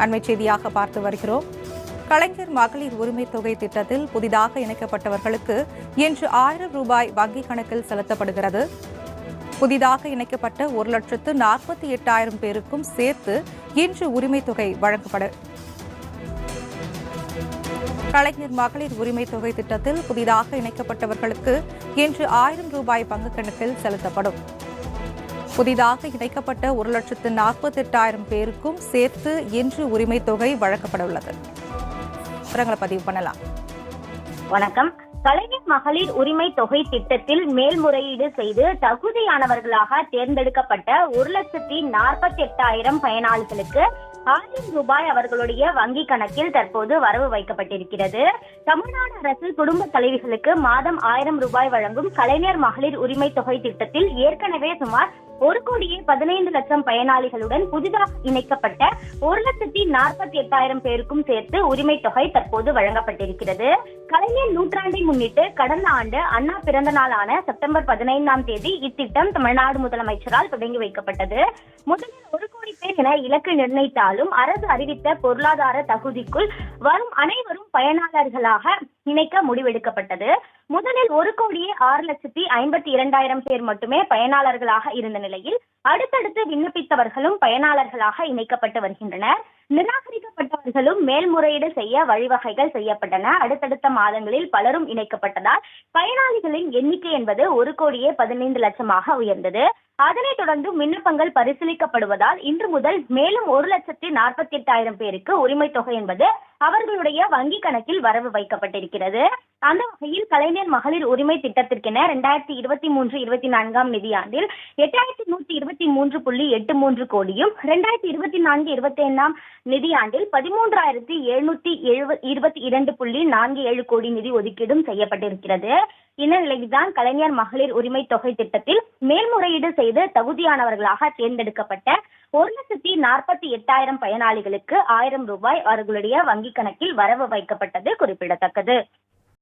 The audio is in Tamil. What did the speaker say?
அண்மை செய்தியாக பார்த்து வருகிறோம். கலைஞர் மகளிர் உரிமை தொகை திட்டத்தில் புதிதாக இணைக்கப்பட்டவர்களுக்கு இன்று 1000 ரூபாய் வங்கிக் கணக்கில் செலுத்தப்படுகிறது. புதிதாக இணைக்கப்பட்ட 1,48,000 பேருக்கும் சேர்த்து இன்று உரிமை தொகை வழங்கப்படும். கலைஞர் மகளிர் உரிமை தொகை திட்டத்தில் புதிதாக இணைக்கப்பட்டவர்களுக்கு இன்று 1000 ரூபாய் வங்கிக் கணக்கில் செலுத்தப்படும். புதிதாக இணைக்கப்பட்ட 1,48,000 பேருக்கும் சேர்த்து இன்று உரிமை தொகை வழங்கப்பட உள்ளது. பதிவு பண்ணலாம். வணக்கம். கலைஞர் மகளிர் உரிமை தொகை திட்டத்தில் மேல்முறையீடு செய்து தகுதியானவர்களாக தேர்ந்தெடுக்கப்பட்ட 1,48,000 பயனாளிகளுக்கு 1000 ரூபாய் அவர்களுடைய வங்கி கணக்கில் தற்போது வரவு வைக்கப்பட்டிருக்கிறது. தமிழ்நாடு அரசு குடும்ப தலைவிகளுக்கு மாதம் 1000 ரூபாய் வழங்கும் கலைஞர் மகளிர் உரிமை தொகை திட்டத்தில் ஏற்கனவே சுமார் 1,15,00,000 பயனாளிகளுடன் புதிதாக இணைக்கப்பட்ட 1,48,000 பேருக்கும் சேர்த்து உரிமை தொகை தற்போது வழங்கப்பட்டிருக்கிறது. கலைஞர் நூற்றாண்டை முன்னிட்டு கடந்த ஆண்டு அண்ணா பிறந்த நாளான செப்டம்பர் 15ஆம் தேதி இத்திட்டம் தமிழ்நாடு முதலமைச்சரால் தொடங்கி வைக்கப்பட்டது. முதலில் 1 கோடி பேர் என இலக்கு நிர்ணயித்தாலும் அரசு அறிவித்த பொருளாதார தகுதிக்குள் வரும் அனைவரும் பயனாளர்களாக இணைக்க முடிவெடுக்கப்பட்டது. முதலில் 1,06,52,000 பேர் மட்டுமே பயனாளர்களாக இருந்த நிலையில் அடுத்தடுத்து விண்ணப்பித்தவர்களும் பயனாளர்களாக இணைக்கப்பட்டு வருகின்றனர். நிராகரிக்கப்பட்டவர்களும் மேல்முறையீடு செய்ய வழிவகைகள் செய்யப்பட்டன. அடுத்தடுத்த மாதங்களில் பலரும் இணைக்கப்பட்டதால் பயனாளிகளின் எண்ணிக்கை என்பது 1,15,00,000 உயர்ந்தது. அதனைத் தொடர்ந்து விண்ணப்பங்கள் பரிசீலிக்கப்படுவதால் இன்று முதல் மேலும் 1,48,000 பேருக்கு உரிமை தொகை என்பது அவர்களுடைய வங்கி கணக்கில் வரவு வைக்கப்பட்டிருக்கிறது. அந்த வகையில் கலைஞர் மகளிர் உரிமை திட்டத்திற்கென 2023-24 நிதியாண்டில் 8,123.83 கோடியும் 2024-25 நிதியாண்டில் 13,722.47 கோடி நிதி ஒதுக்கீடும் செய்யப்பட்டிருக்கிறது. இந்த நிலையில்தான் கலைஞர் மகளிர் உரிமை தொகை திட்டத்தில் மேல்முறையீடு செய்து தகுதியானவர்களாக தேர்ந்தெடுக்கப்பட்ட 1,48,000 பயனாளிகளுக்கு 1000 ரூபாய் அவர்களுடைய வங்கிக் கணக்கில் வரவு வைக்கப்பட்டது குறிப்பிடத்தக்கது.